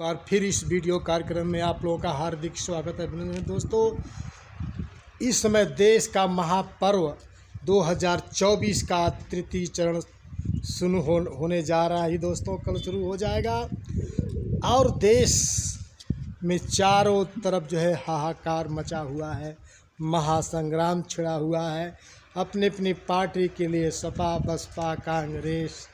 बार फिर इस वीडियो कार्यक्रम में आप लोगों का हार्दिक स्वागत है। अभिनंदन दोस्तों, इस समय देश का महापर्व 2024 का तृतीय चरण शुरू होने जा रहा है दोस्तों। कल शुरू हो जाएगा और देश में चारों तरफ जो है हाहाकार मचा हुआ है, महासंग्राम छिड़ा हुआ है। अपने अपनी पार्टी के लिए सपा, बसपा, कांग्रेस,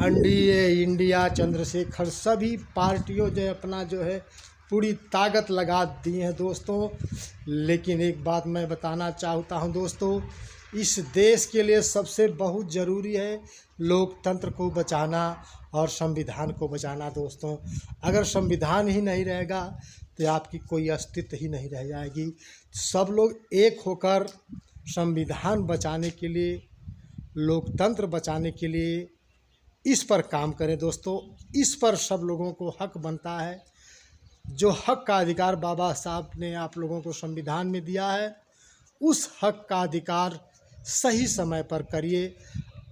एनडीए, इंडिया, चंद्रशेखर सभी पार्टियों जो अपना जो है पूरी ताकत लगा दी है दोस्तों। लेकिन एक बात मैं बताना चाहता हूं दोस्तों, इस देश के लिए सबसे बहुत ज़रूरी है लोकतंत्र को बचाना और संविधान को बचाना दोस्तों। अगर संविधान ही नहीं रहेगा तो आपकी कोई अस्तित्व ही नहीं रह जाएगी। सब लोग एक होकर संविधान बचाने के लिए, लोकतंत्र बचाने के लिए इस पर काम करें दोस्तों। इस पर सब लोगों को हक बनता है। जो हक का अधिकार बाबा साहब ने आप लोगों को संविधान में दिया है, उस हक का अधिकार सही समय पर करिए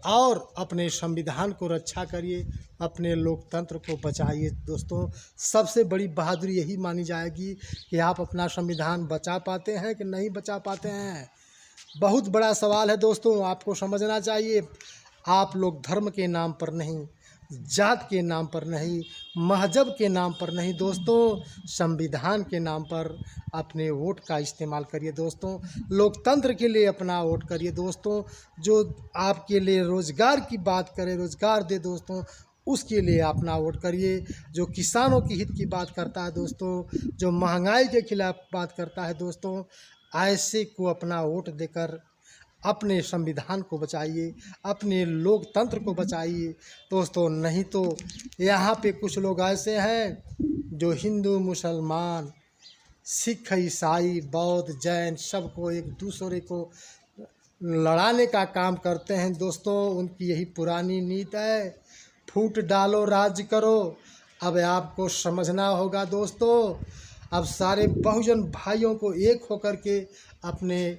और अपने संविधान को रक्षा करिए, अपने लोकतंत्र को बचाइए दोस्तों। सबसे बड़ी बहादुरी यही मानी जाएगी कि आप अपना संविधान बचा पाते हैं कि नहीं बचा पाते हैं। बहुत बड़ा सवाल है दोस्तों, आपको समझना चाहिए। आप लोग धर्म के नाम पर नहीं, जात के नाम पर नहीं, मजहब के नाम पर नहीं दोस्तों, संविधान के नाम पर अपने वोट का इस्तेमाल करिए दोस्तों। लोकतंत्र के लिए अपना वोट करिए दोस्तों। जो आपके लिए रोज़गार की बात करे, रोज़गार दे दोस्तों, उसके लिए अपना वोट करिए। जो किसानों की हित की बात करता है दोस्तों, जो महंगाई के खिलाफ बात करता है दोस्तों, ऐसे को अपना वोट देकर अपने संविधान को बचाइए, अपने लोकतंत्र को बचाइए दोस्तों। नहीं तो यहाँ पे कुछ लोग ऐसे हैं जो हिंदू, मुसलमान, सिख, ईसाई, बौद्ध, जैन सबको एक दूसरे को लड़ाने का काम करते हैं दोस्तों। उनकी यही पुरानी नीति है, फूट डालो राज करो। अब आपको समझना होगा दोस्तों, अब सारे बहुजन भाइयों को एक होकर के अपने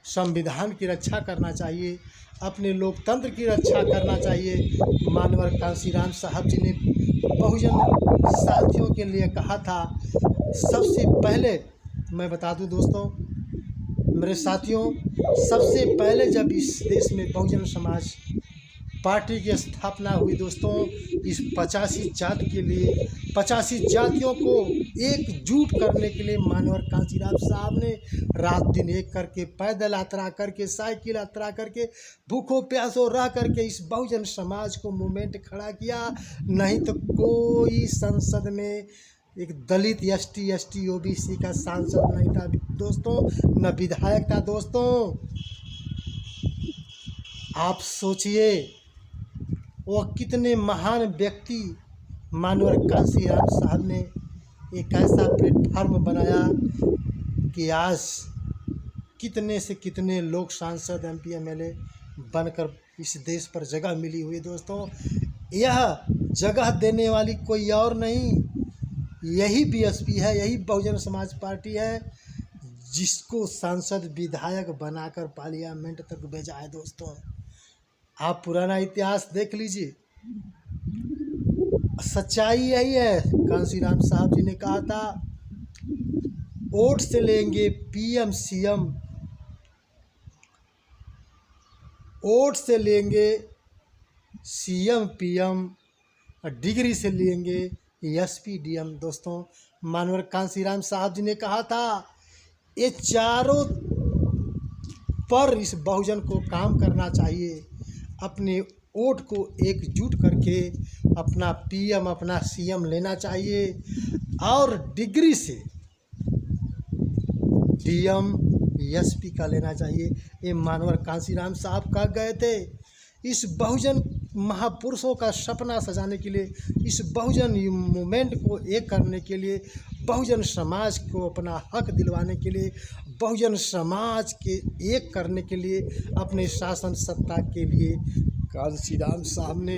संविधान की रक्षा करना चाहिए, अपने लोकतंत्र की रक्षा करना चाहिए। मानवर कांशीराम साहब जी ने बहुजन साथियों के लिए कहा था। सबसे पहले मैं बता दूं दोस्तों, मेरे साथियों, सबसे पहले जब इस देश में बहुजन समाज पार्टी की स्थापना हुई दोस्तों, इस 85 जात के लिए, 85 जातियों को एकजुट करने के लिए मानवर कांशीराम साहब ने रात दिन एक करके, पैदल यात्रा करके, साइकिल यात्रा करके, भूखों प्यासों रह करके इस बहुजन समाज को मूवमेंट खड़ा किया। नहीं तो कोई संसद में एक दलित, एसटी, ओबीसी का सांसद नहीं था दोस्तों, न विधायक था दोस्तों। आप सोचिए वो कितने महान व्यक्ति मानवर कांशीराम साहब ने एक ऐसा प्लेटफार्म बनाया कि आज कितने से कितने लोग सांसद, एमपी, एमएलए बनकर इस देश पर जगह मिली हुई दोस्तों। यह जगह देने वाली कोई और नहीं, यही बीएसपी है, यही बहुजन समाज पार्टी है, जिसको सांसद, विधायक बनाकर पार्लियामेंट तक भेजा है दोस्तों। आप पुराना इतिहास देख लीजिए, सच्चाई यही है। कांशीराम साहब जी ने कहा था, वोट से लेंगे पीएम सीएम, वोट से लेंगे सीएम पीएम, डिग्री से लेंगे एसपी डीएम दोस्तों। मानवर कांशीराम साहब जी ने कहा था, ये चारों पर इस बहुजन को काम करना चाहिए। अपने वोट को एकजुट करके अपना पीएम, अपना सीएम लेना चाहिए और डिग्री से डीएम, एसपी का लेना चाहिए। ये मानवर कांशीराम साहब कह गए थे। इस बहुजन महापुरुषों का सपना सजाने के लिए, इस बहुजन मूवमेंट को एक करने के लिए, बहुजन समाज को अपना हक दिलवाने के लिए, बहुजन समाज के एक करने के लिए, अपने शासन सत्ता के लिए कांशीराम साहब ने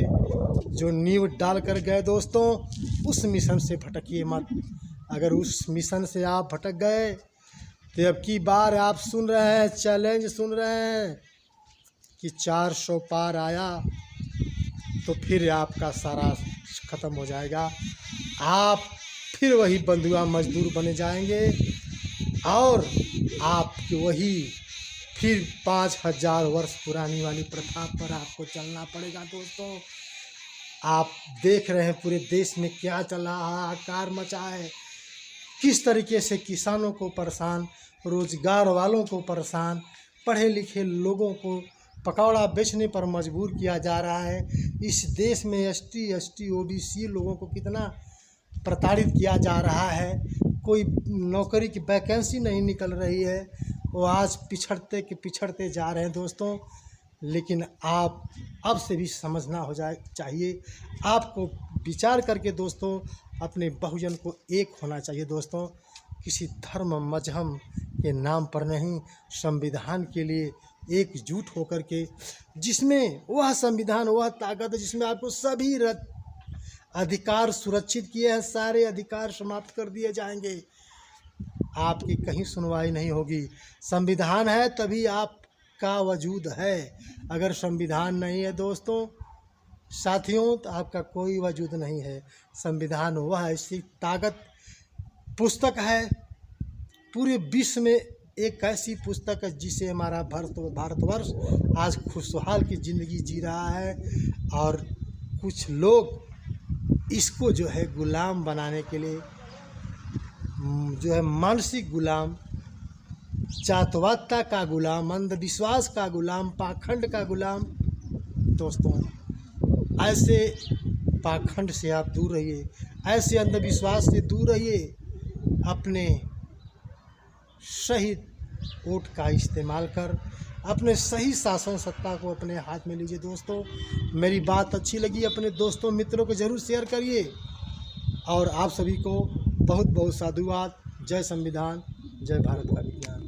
जो नींव डाल कर गए दोस्तों, उस मिशन से भटकिए मत। अगर उस मिशन से आप भटक गए तो अब की बार आप सुन रहे हैं, चैलेंज सुन रहे हैं कि 400 पार आया तो फिर आपका सारा ख़त्म हो जाएगा। आप फिर वही बंधुआ मजदूर बने जाएंगे और आपकी वही फिर 5000 वर्ष पुरानी वाली प्रथा पर आपको चलना पड़ेगा। दोस्तों, आप देख रहे हैं पूरे देश में क्या चल रहा है, हाहाकार मचा है, किस तरीके से किसानों को परेशान, रोजगार वालों को परेशान, पढ़े लिखे लोगों को पकौड़ा बेचने पर मजबूर किया जा रहा है। इस देश में एसटी, ओबीसी लोगों को कितना प्रताड़ित किया जा रहा है। कोई नौकरी की वैकेंसी नहीं निकल रही है, वो आज पिछड़ते जा रहे हैं। दोस्तों, लेकिन आप अब से भी समझना चाहिए, आपको विचार करके दोस्तों अपने बहुजन को एक होना चाहिए। दोस्तों, किसी धर्म मजहब के नाम पर नहीं, संविधान के लिए एकजुट होकर के, जिसमें वह संविधान, वह ताकत है जिसमें आपको सभी अधिकार सुरक्षित किए हैं, सारे अधिकार समाप्त कर दिए जाएंगे, आपकी कहीं सुनवाई नहीं होगी। संविधान है तभी आपका वजूद है। अगर संविधान नहीं है दोस्तों साथियों, तो आपका कोई वजूद नहीं है। संविधान वह ऐसी ताकत पुस्तक है, पूरे विश्व में एक ऐसी पुस्तक है जिसे हमारा भारतवर्ष आज खुशहाल की ज़िंदगी जी रहा है। और कुछ लोग इसको जो है गुलाम बनाने के लिए, जो है मानसिक गुलाम, जातवादता का गुलाम, अंधविश्वास का गुलाम, पाखंड का गुलाम। दोस्तों, ऐसे पाखंड से आप दूर रहिए, ऐसे अंधविश्वास से दूर रहिए, अपने सही वोट का इस्तेमाल कर अपने सही शासन सत्ता को अपने हाथ में लीजिए। दोस्तों, मेरी बात अच्छी लगी अपने दोस्तों मित्रों को ज़रूर शेयर करिए और आप सभी को बहुत बहुत साधुवाद। जय संविधान, जय भारत का विज्ञान।